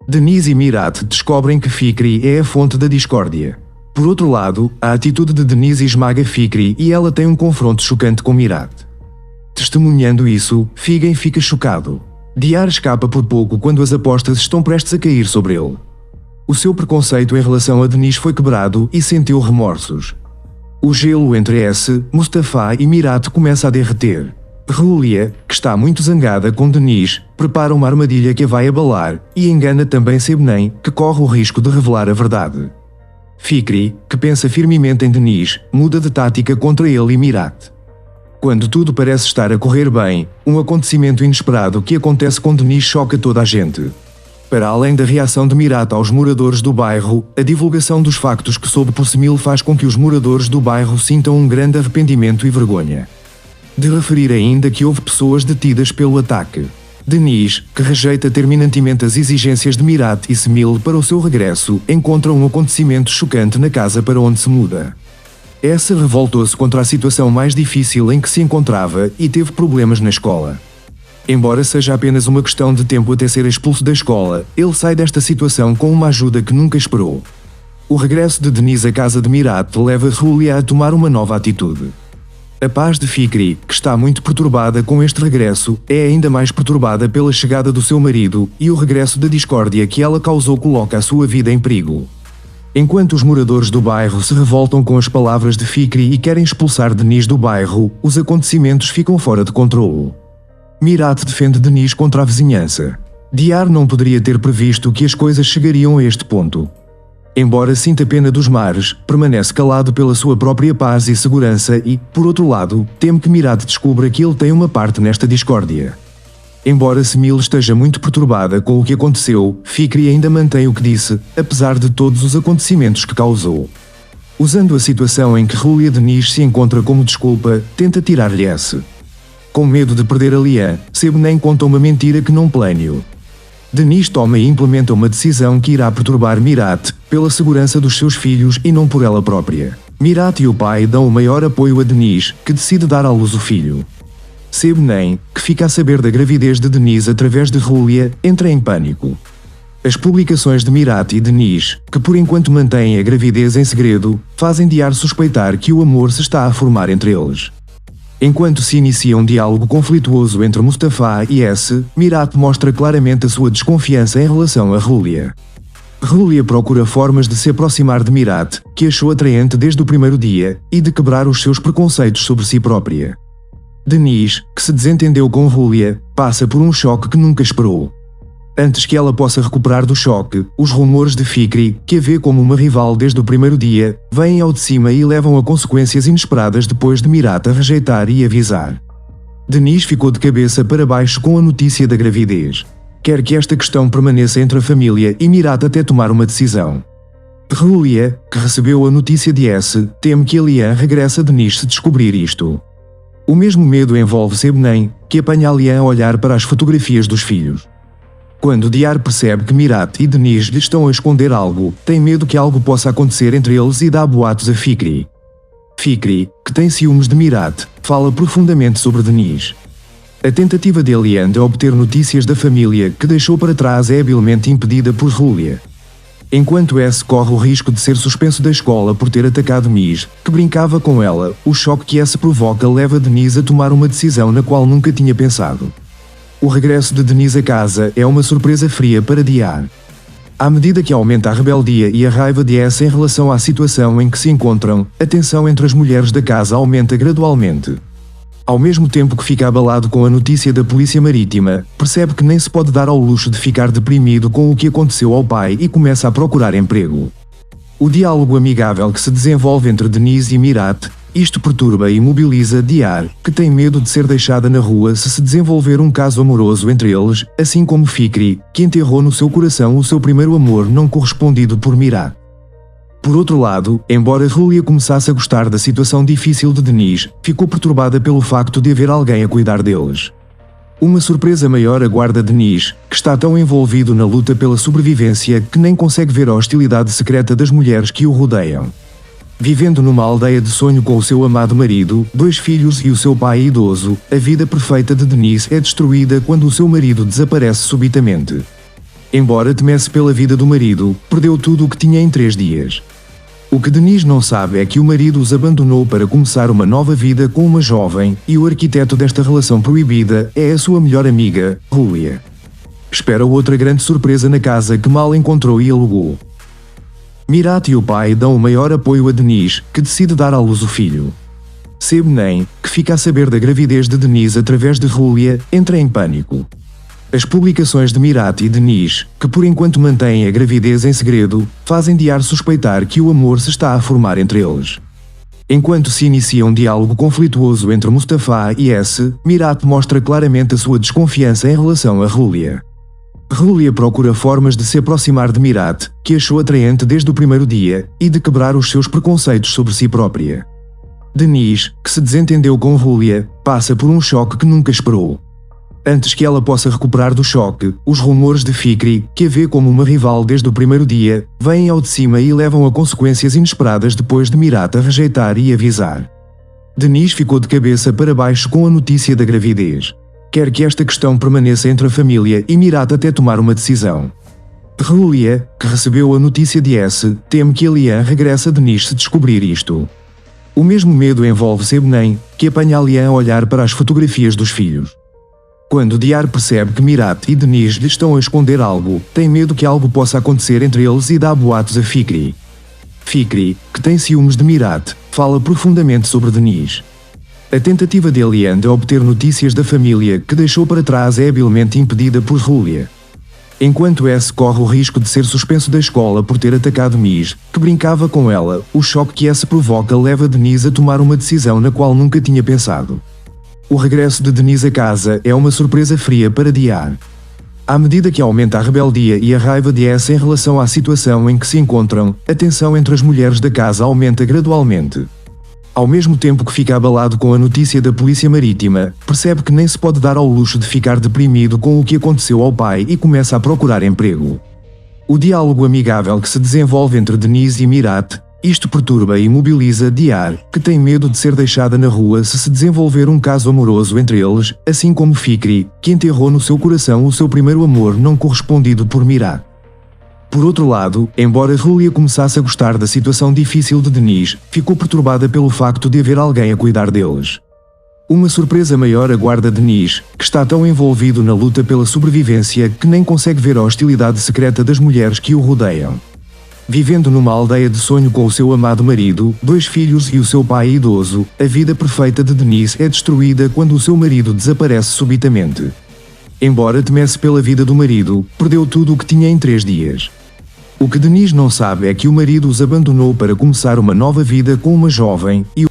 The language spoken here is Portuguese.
Denise e Mirat descobrem que Fikri é a fonte da discórdia. Por outro lado, a atitude de Denise esmaga Fikri e ela tem um confronto chocante com Mirat. Testemunhando isso, Figen fica chocado. Diyar escapa por pouco quando as apostas estão prestes a cair sobre ele. O seu preconceito em relação a Denise foi quebrado e sentiu remorsos. O gelo entre Mustafa e Mirat começa a derreter. Julia, que está muito zangada com Denise, prepara uma armadilha que a vai abalar e engana também Sebnem, que corre o risco de revelar a verdade. Fikri, que pensa firmemente em Denise, muda de tática contra ele e Mirat. Quando tudo parece estar a correr bem, um acontecimento inesperado que acontece com Denise choca toda a gente. Para além da reação de Mirat aos moradores do bairro, a divulgação dos factos que soube por Semil faz com que os moradores do bairro sintam um grande arrependimento e vergonha. De referir ainda que houve pessoas detidas pelo ataque. Denise, que rejeita terminantemente as exigências de Mirat e Semil para o seu regresso, encontra um acontecimento chocante na casa para onde se muda. Revoltou-se contra a situação mais difícil em que se encontrava e teve problemas na escola. Embora seja apenas uma questão de tempo até ser expulso da escola, ele sai desta situação com uma ajuda que nunca esperou. O regresso de Denise à casa de Mirat leva Julia a tomar uma nova atitude. A paz de Fikri, que está muito perturbada com este regresso, é ainda mais perturbada pela chegada do seu marido e o regresso da discórdia que ela causou coloca a sua vida em perigo. Enquanto os moradores do bairro se revoltam com as palavras de Fikri e querem expulsar Denise do bairro, os acontecimentos ficam fora de controle. Mirat defende Denise contra a vizinhança. Diyar não poderia ter previsto que as coisas chegariam a este ponto. Embora sinta pena dos mares, permanece calado pela sua própria paz e segurança e, por outro lado, teme que Mirat descubra que ele tem uma parte nesta discórdia. Embora Semil esteja muito perturbada com o que aconteceu, Fikri ainda mantém o que disse, apesar de todos os acontecimentos que causou. Usando a situação em que Julia Denise se encontra como desculpa, tenta tirar-lhe esse. Com medo de perder a Lian, Sebnem conta uma mentira que não planeou. Denise toma e implementa uma decisão que irá perturbar Mirat, pela segurança dos seus filhos e não por ela própria. Mirat e o pai dão o maior apoio a Denise, que decide dar à luz o filho. Sebnem, que fica a saber da gravidez de Denise através de Julia, entra em pânico. As publicações de Mirat e Denise, que por enquanto mantêm a gravidez em segredo, fazem Diyar suspeitar que o amor se está a formar entre eles. Enquanto se inicia um diálogo conflituoso entre Mustafa e Mirat mostra claramente a sua desconfiança em relação a Julia. Julia procura formas de se aproximar de Mirat, que achou atraente desde o primeiro dia, e de quebrar os seus preconceitos sobre si própria. Denise, que se desentendeu com Julia, passa por um choque que nunca esperou. Antes que ela possa recuperar do choque, os rumores de Fikri, que a vê como uma rival desde o primeiro dia, vêm ao de cima e levam a consequências inesperadas depois de Mirat a rejeitar e avisar. Denise ficou de cabeça para baixo com a notícia da gravidez. Quer que esta questão permaneça entre a família e Mirat até tomar uma decisão. Julia, que recebeu a notícia de teme que a Lian regresse a Denise se descobrir isto. O mesmo medo envolve Sebnem, que apanha a Lian a olhar para as fotografias dos filhos. Quando Diyar percebe que Mirat e Denise lhe estão a esconder algo, tem medo que algo possa acontecer entre eles e dá boatos a Fikri. Fikri, que tem ciúmes de Mirat, fala profundamente sobre Denise. A tentativa de Lian de obter notícias da família que deixou para trás é habilmente impedida por Julia. Enquanto corre o risco de ser suspenso da escola por ter atacado Miss, que brincava com ela, o choque que provoca leva Denise a tomar uma decisão na qual nunca tinha pensado. O regresso de Denise a casa é uma surpresa fria para Diyar. À medida que aumenta a rebeldia e a raiva de em relação à situação em que se encontram, a tensão entre as mulheres da casa aumenta gradualmente. Ao mesmo tempo que fica abalado com a notícia da polícia marítima, percebe que nem se pode dar ao luxo de ficar deprimido com o que aconteceu ao pai e começa a procurar emprego. O diálogo amigável que se desenvolve entre Denise e Mirat, isto perturba e mobiliza Diyar, que tem medo de ser deixada na rua se desenvolver um caso amoroso entre eles, assim como Fikri, que enterrou no seu coração o seu primeiro amor não correspondido por Mirat. Por outro lado, embora Julia começasse a gostar da situação difícil de Denise, ficou perturbada pelo facto de haver alguém a cuidar deles. Uma surpresa maior aguarda Denise, que está tão envolvido na luta pela sobrevivência que nem consegue ver a hostilidade secreta das mulheres que o rodeiam. Vivendo numa aldeia de sonho com o seu amado marido, 2 filhos e o seu pai idoso, a vida perfeita de Denise é destruída quando o seu marido desaparece subitamente. Embora temesse pela vida do marido, perdeu tudo o que tinha em 3 dias. O que Denise não sabe é que o marido os abandonou para começar uma nova vida com uma jovem, e o arquiteto desta relação proibida é a sua melhor amiga, Julia. Espera outra grande surpresa na casa que mal encontrou e alugou. Mirat e o pai dão o maior apoio a Denise, que decide dar à luz o filho. Sebnem, que fica a saber da gravidez de Denise através de Julia, entra em pânico. As publicações de Mirat e Denise, que por enquanto mantêm a gravidez em segredo, fazem Diar suspeitar que o amor se está a formar entre eles. Enquanto se inicia um diálogo conflituoso entre Mustafa e S, Mirat mostra claramente a sua desconfiança em relação a Julia. Julia procura formas de se aproximar de Mirat, que achou atraente desde o primeiro dia, e de quebrar os seus preconceitos sobre si própria. Denise, que se desentendeu com Julia, passa por um choque que nunca esperou. Antes que ela possa recuperar do choque, os rumores de Fikri, que a vê como uma rival desde o primeiro dia, vêm ao de cima e levam a consequências inesperadas depois de Mirat a rejeitar e avisar. Denise ficou de cabeça para baixo com a notícia da gravidez. Quer que esta questão permaneça entre a família e Mirat até tomar uma decisão. Julia, que recebeu a notícia de S, teme que Alian regresse a Denise se descobrir isto. O mesmo medo envolve Sebnem, que apanha Alian a olhar para as fotografias dos filhos. Quando Diar percebe que Mirat e Denise lhe estão a esconder algo, tem medo que algo possa acontecer entre eles e dá boatos a Fikri. Fikri, que tem ciúmes de Mirat, fala profundamente sobre Denise. A tentativa de Alian de obter notícias da família que deixou para trás é habilmente impedida por Julia. Enquanto S corre o risco de ser suspenso da escola por ter atacado Miss, que brincava com ela, o choque que S provoca leva Denise a tomar uma decisão na qual nunca tinha pensado. O regresso de Denise a casa é uma surpresa fria para Diar. À medida que aumenta a rebeldia e a raiva de S em relação à situação em que se encontram, a tensão entre as mulheres da casa aumenta gradualmente. Ao mesmo tempo que fica abalado com a notícia da polícia marítima, percebe que nem se pode dar ao luxo de ficar deprimido com o que aconteceu ao pai e começa a procurar emprego. O diálogo amigável que se desenvolve entre Denise e Mirat, isto perturba e imobiliza Diar, que tem medo de ser deixada na rua se desenvolver um caso amoroso entre eles, assim como Fikri, que enterrou no seu coração o seu primeiro amor não correspondido por Mirat. Por outro lado, embora Julia começasse a gostar da situação difícil de Denise, ficou perturbada pelo facto de haver alguém a cuidar deles. Uma surpresa maior aguarda Denise, que está tão envolvido na luta pela sobrevivência que nem consegue ver a hostilidade secreta das mulheres que o rodeiam. Vivendo numa aldeia de sonho com o seu amado marido, 2 filhos e o seu pai idoso, a vida perfeita de Denise é destruída quando o seu marido desaparece subitamente. Embora temesse pela vida do marido, perdeu tudo o que tinha em 3 dias. O que Denise não sabe é que o marido os abandonou para começar uma nova vida com uma jovem, e